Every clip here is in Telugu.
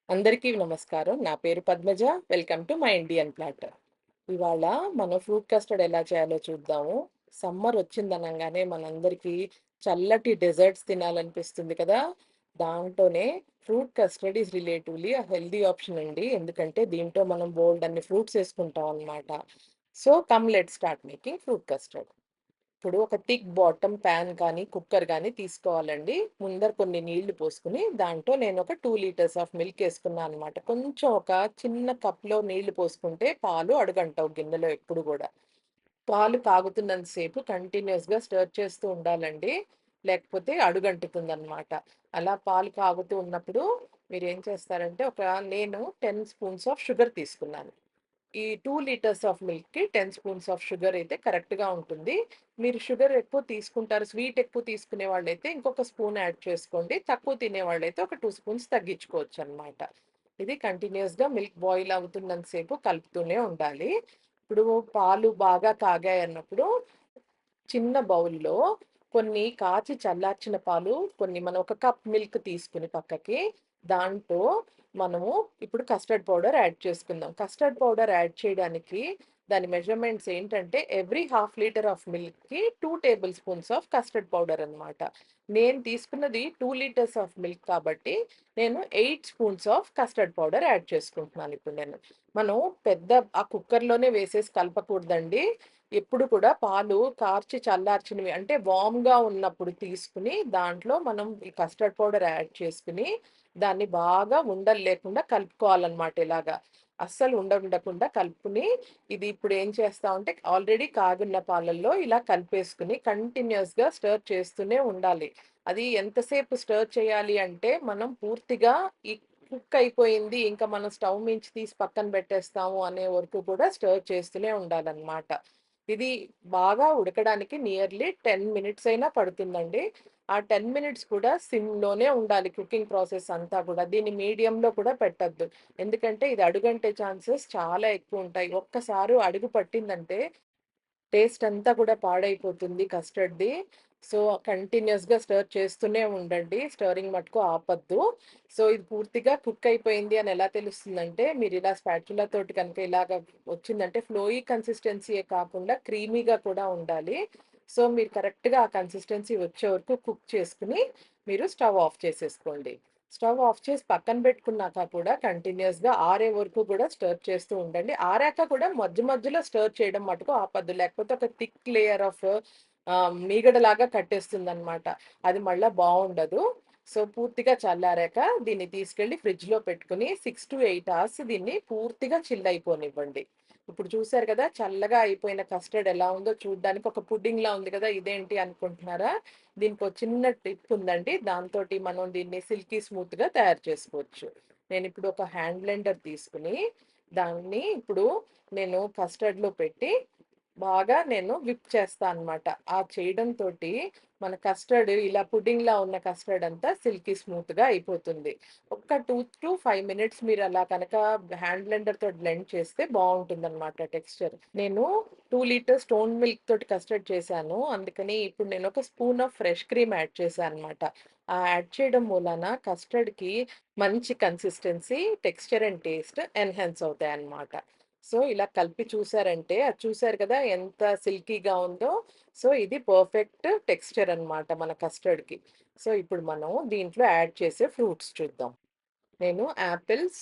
అందరికీ నమస్కారం. నా పేరు Padmaja. Welcome to my Indian platter. ఇవాళ మనం ఫ్రూట్ కస్టర్డ్ ఎలా చేయాలో చూద్దాము. సమ్మర్ వచ్చిందనంగానే మనందరికీ చల్లటి డెజర్ట్స్ తినాలనిపిస్తుంది కదా! దాంట్లోనే fruit custard is relatively healthy option అండి. ఎందుకంటే దీంట్లో మనం బోలెడన్ని ఫ్రూట్స్ ఏసుకుంటాం అన్నమాట. So, come let's start making fruit custard. ఇప్పుడు ఒక థిక్ బాటమ్ ప్యాన్ కానీ, కుక్కర్ గానీ తీసుకోవాలండి. ముందర కొన్ని నీళ్లు పోసుకొని, దాంట్లో నేనొక 2 లీటర్స్ ఆఫ్ మిల్క్ ఏసుకున్నా అనమాట. కొంచెం ఒక చిన్న కప్‌లో నీళ్లు పోసుకుంటే పాలు అడుగంటవు గిన్నెలో ఎప్పుడు గూడా. పాలు కాగుతున్నంత సేపు కంటిన్యూయస్‌గా స్టిర్ చేస్తూ ఉండాలండి. లేకపోతే అడుగంటుతుందనమాట. అలా పాలు కాగుతూ ఉన్నప్పుడు మీరేం చేస్తారంటే, నేను 10 స్పూన్స్ ఆఫ్ షుగర్ తీసుకున్నాను. ఈ 2 లీటర్స్ ఆఫ్ మిల్క్‌కి 10 స్పూన్స్ ఆఫ్ షుగర్ అయితే కరెక్ట్‌గా ఉంటుంది. మీరు షుగర్ ఎక్కువ తీసుకుంటారు, స్వీట్ ఎక్కువ తీసుకునే వాళ్ళైతే ఇంకొక స్పూన్ యాడ్ చేసుకోండి. తక్కువ తినేవాళ్ళైతే ఒక 2 స్పూన్స్ తగ్గించుకోవచ్చనమాట. ఇది కంటిన్యూయస్‌గా మిల్క్ బాయిల్ అవుతున్నంత సేపు కలుపుతూనే ఉండాలి. ఇప్పుడు పాలు బాగా కాగాయన్నప్పుడు చిన్న బౌల్‌లో కొన్ని కాచి చల్లార్చిన పాలు, మనం ఒక కప్ మిల్క్ తీసుకొని పక్కకి, దాంట్లో మనము ఇప్పుడు కస్టర్డ్ పౌడర్ యాడ్ చేసుకుందాం. కస్టర్డ్ పౌడర్ యాడ్ చేయడానికి దాని మెజర్‌మెంట్స్ ఏంటంటే, ఎవ్రీ హాఫ్ లీటర్ ఆఫ్ మిల్క్‌కి 2 table spoons of custard powder అనమాట. నేను తీసుకున్నది 2 లీటర్స్ ఆఫ్ మిల్క్ కాబట్టి, నేను 8 spoons of custard powder add చేసుకుంటున్నాను ఇప్పుడు నేను. మనం పెద్ద ఆ కుక్కర్‌లోనే వేసేసి కలపకూడదండి. ఎప్పుడు కూడా పాలు కార్చి చల్లార్చినవి అంటే వార్మ్‌గా ఉన్నప్పుడు తీసుకొని, దాంట్లో మనం ఈ కస్టర్డ్ పౌడర్ యాడ్ చేసుకొని, దాన్ని బాగా ఉండలు లేకుండా కలుపుకోవాలనమాట ఇలాగా. అస్సలు ఉండకుండా కలుపుకొని, ఇది ఇప్పుడు ఏం చేస్తామంటే ఆల్రెడీ కాగున్న పాలల్లో ఇలా కలిపేసుకొని కంటిన్యూయస్‌గా స్టిర్ చేస్తూనే ఉండాలి. అది ఎంతసేపు స్టిర్ చేయాలి అంటే, మనం పూర్తిగా ఈ కుక్ అయిపోయింది, ఇంకా మనం స్టవ్ మించి తీసి పక్కన పెట్టేస్తాము అనే వరకు కూడా స్టిర్ చేస్తూనే ఉండాలనమాట. ఇది బాగా ఉడకడానికి నియర్లీ 10 మినిట్స్ అయినా పడుతుందండి. ఆ 10 మినిట్స్ కూడా సిమ్‌లోనే ఉండాలి కుకింగ్ ప్రాసెస్ అంతా కూడా. దీన్ని మీడియంలో కూడా పెట్టొద్దు. ఎందుకంటే ఇది అడుగంటే ఛాన్సెస్ చాలా ఎక్కువుంటాయి. ఒక్కసారి అడుగు పట్టిందంటే టేస్ట్ అంతా కూడా పాడైపోతుంది కస్టర్డ్‌ది. సో, కంటిన్యూయస్‌గా స్టిర్ చేస్తూనే ఉండండి. స్టిర్రింగ్ మట్టుకు ఆపొద్దు. సో, ఇది పూర్తిగా కుక్ అయిపోయింది అని ఎలా తెలుస్తుందంటే, మీరిలా స్పాచులా తోటి కనుక ఇలాగ వచ్చిందంటే ఫ్లోయీ కన్సిస్టెన్సీయే కాకుండా క్రీమీగా కూడా ఉండాలి. సో, మీరు కరెక్ట్‌గా ఆ కన్సిస్టెన్సీ వచ్చే వరకు కుక్ చేసుకొని, మీరు స్టవ్ ఆఫ్ చేసేసుకోండి. స్టవ్ ఆఫ్ చేసి పక్కన పెట్టుకున్నాక కూడా కంటిన్యూయస్‌గా ఆరే వరకు కూడా స్టిర్ చేస్తూ ఉండండి. ఆరాక కూడా మధ్యలో స్టిర్ చేయడం మటుకు ఆపొద్దు. లేకపోతే ఒక థిక్ లేయర్ ఆఫ్ మీగడలాగా కట్టేస్తుందనమాట. అది మళ్ళా బావుండదు. సో, పూర్తిగా చల్లారాక దీన్ని తీసుకెళ్ళి ఫ్రిడ్జ్‌లో పెట్టుకొని 6-8 అవర్స్ దీన్ని పూర్తిగా చిల్ అయిపోనివ్వండి. ఇప్పుడు చూసారు కదా! చల్లగా అయిపోయిన కస్టర్డ్ ఎలా ఉందో చూడ్డానికి ఒక పుడ్డింగ్‌లా ఉంది కదా! ఇదేంటి అనుకుంటున్నారా? దీనికో చిన్న టిప్ ఉందండి. దాంతోటి మనం దీన్ని సిల్కీ స్మూత్‌గా తయారు చేసుకోవచ్చు. నేనిప్పుడు ఒక హ్యాండ్ బ్లెండర్ తీసుకొని, దాన్ని ఇప్పుడు నేను కస్టర్డ్‌లో పెట్టి, బాగా నేను విప్ చేస్తా అనమాట. ఆ చేయడంతోటి మన కస్టర్డ్ ఇలా పుడ్డింగ్‌లా ఉన్న కస్టర్డ్ అంతా సిల్కీ స్మూత్‌గా అయిపోతుంది. ఒక్క 2-5 మినిట్స్ మీరలా కనక హ్యాండ్ బ్లెండర్‌తోటి బ్లెండ్ చేస్తే బావుంటుందనమాట టెక్స్చర్. నేను 2 లీటర్స్ స్టోన్ మిల్క్ తోటి కస్టర్డ్ చేశాను. అందుకని ఇప్పుడు నేనొక spoon of fresh cream add చేశా అనమాట. ఆ యాడ్ చేయడం మూలాన కస్టర్డ్‌కి మంచి consistency, texture and taste enhance అవుతాయన్నమాట. సో, ఇలా కలిపి చూసారంటే అది చూసారు కదా! ఎంత సిల్కీగా ఉందో. సో, ఇది పర్ఫెక్ట్ టెక్స్చర్ అన్నమాట మన కస్టర్డ్‌కి. సో, ఇప్పుడు మనం దీంట్లో యాడ్ చేసే ఫ్రూట్స్ చూద్దాం. నేను apples,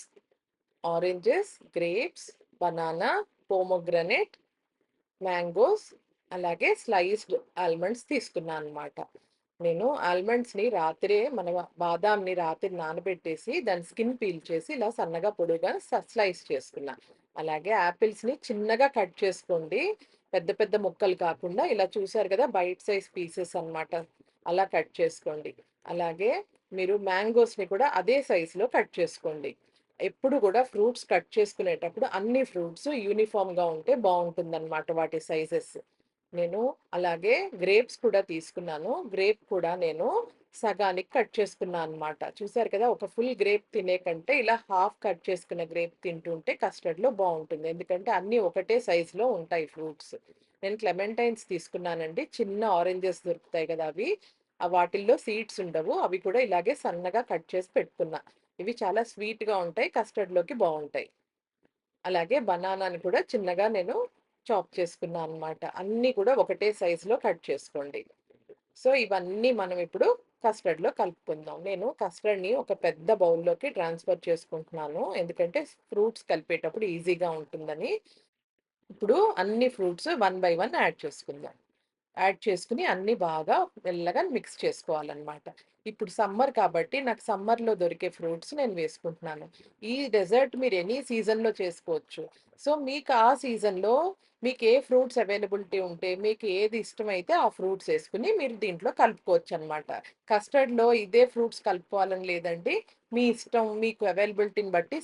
oranges, grapes, banana, pomegranate, mangoes, అలాగే స్లైస్డ్ ఆల్మండ్స్ తీసుకున్నానన్నమాట. నేను ఆల్మండ్స్‌ని రాత్రే బాదాంని రాత్రి నానబెట్టేసి దాని స్కిన్ పీల్ చేసి ఇలా సన్నగా పొడుగ్గా స్లైస్ చేసుకున్నా. అలాగే యాపిల్స్‌ని చిన్నగా కట్ చేసుకోండి. పెద్ద పెద్ద ముక్కలు కాకుండా ఇలా చూసారు కదా! బైట్ సైజ్ పీసెస్ అన్నమాట. అలా కట్ చేసుకోండి. అలాగే మీరు మ్యాంగోస్‌ని కూడా అదే సైజులో కట్ చేసుకోండి. ఎప్పుడు కూడా ఫ్రూట్స్ కట్ చేసుకునేటప్పుడు అన్ని ఫ్రూట్స్ యూనిఫార్మ్‌గా ఉంటే బావుంటుందన్నమాట వాటి సైజెస్. నేను అలాగే గ్రేప్స్ కూడా తీసుకున్నాను. గ్రేప్ కూడా నేను సగానికి కట్ చేసుకున్నా అనమాట. చూసారు కదా! ఒక ఫుల్ గ్రేప్ తినే కంటే ఇలా హాఫ్ కట్ చేసుకున్న గ్రేప్ తింటుంటే కస్టర్డ్‌లో బావుంటుంది. ఎందుకంటే అన్నీ ఒకటే సైజులో ఉంటాయి ఫ్రూట్స్. నేను క్లెమెంటైన్స్ తీసుకున్నానండి. చిన్న ఆరెంజెస్ దొరుకుతాయి కదా! అవి. వాటిల్లో సీడ్స్ ఉండవు. అవి కూడా ఇలాగే సన్నగా కట్ చేసి పెట్టుకున్నా. ఇవి చాలా స్వీట్‌గా ఉంటాయి. కస్టర్డ్‌లోకి బావుంటాయి. అలాగే బనానాని కూడా చిన్నగా నేను చాప్ చేసుకున్నా అనమాట. అన్నీ కూడా ఒకటే సైజులో కట్ చేసుకోండి. సో, ఇవన్నీ మనం ఇప్పుడు కస్టర్డ్‌లో కలుపుకుందాం. నేను కస్టర్డ్‌ని ఒక పెద్ద బౌల్‌లోకి ట్రాన్స్‌ఫర్ చేసుకుంటున్నాను. ఎందుకంటే ఫ్రూట్స్ కలిపేటప్పుడు ఈజీగా ఉంటుందని. ఇప్పుడు అన్ని fruits one by one add చేసుకుందాం. యాడ్ చేసుకొని అన్నీ బాగా మెల్లగా మిక్స్ చేసుకోవాలనమాట. ఇప్పుడు సమ్మర్ కాబట్టి నాకు సమ్మర్‌లో దొరికే ఫ్రూట్స్ నేను వేసుకుంటున్నాను. ఈ డెజర్ట్ మీరు ఎనీ సీజన్‌లో చేసుకోవచ్చు. సో, మీకు ఆ సీజన్‌లో మీకు ఏ ఫ్రూట్స్ అవైలబిలిటీ ఉంటే, మీకు ఏది ఇష్టమైతే ఆ ఫ్రూట్స్ ఏసుకొని మీరు దీంట్లో కలుపుకోవచ్చనమాట. కస్టర్డ్‌లో ఇదే ఫ్రూట్స్ కలుపుకోవాలని లేదండి. మీ ఇష్టం మీకు అవైలబిలిటీని బట్టి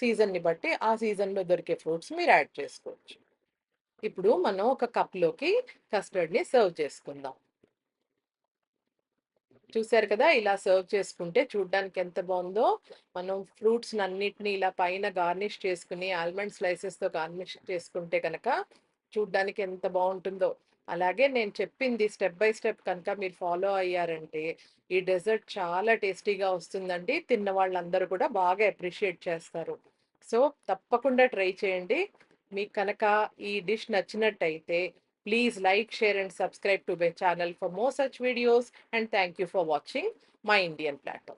సీజన్‌ని బట్టి ఆ సీజన్‌లో దొరికే ఫ్రూట్స్ మీరు యాడ్ చేసుకోవచ్చు. ఇప్పుడు మనం ఒక కప్‌లోకి కస్టర్డ్‌ని సర్వ్ చేసుకుందాం. చూసారు కదా! ఇలా సర్వ్ చేసుకుంటే చూడ్డానికి ఎంత బావుందో. మనం ఫ్రూట్స్‌నన్నిటిని ఇలా పైన గార్నిష్ చేసుకొని, ఆల్మండ్ స్లైసెస్‌తో గార్నిష్ చేసుకుంటే గనక చూడ్డానికి ఎంత బావుంటుందో. అలాగే నేను చెప్పింది స్టెప్ బై స్టెప్ కనుక మీరు ఫాలో అయ్యారంటే, ఈ డెజర్ట్ చాలా టేస్టీగా వస్తుందండి. తిన్న వాళ్ళందరూ కూడా బాగా అప్రిషియేట్ చేస్తారు. సో, తప్పకుండా ట్రై చేయండి. మీకు కనుక ఈ డిష్ నచ్చినట్టయితే please like, share and subscribe to my channel for more such videos, and thank you for watching My Indian Platter.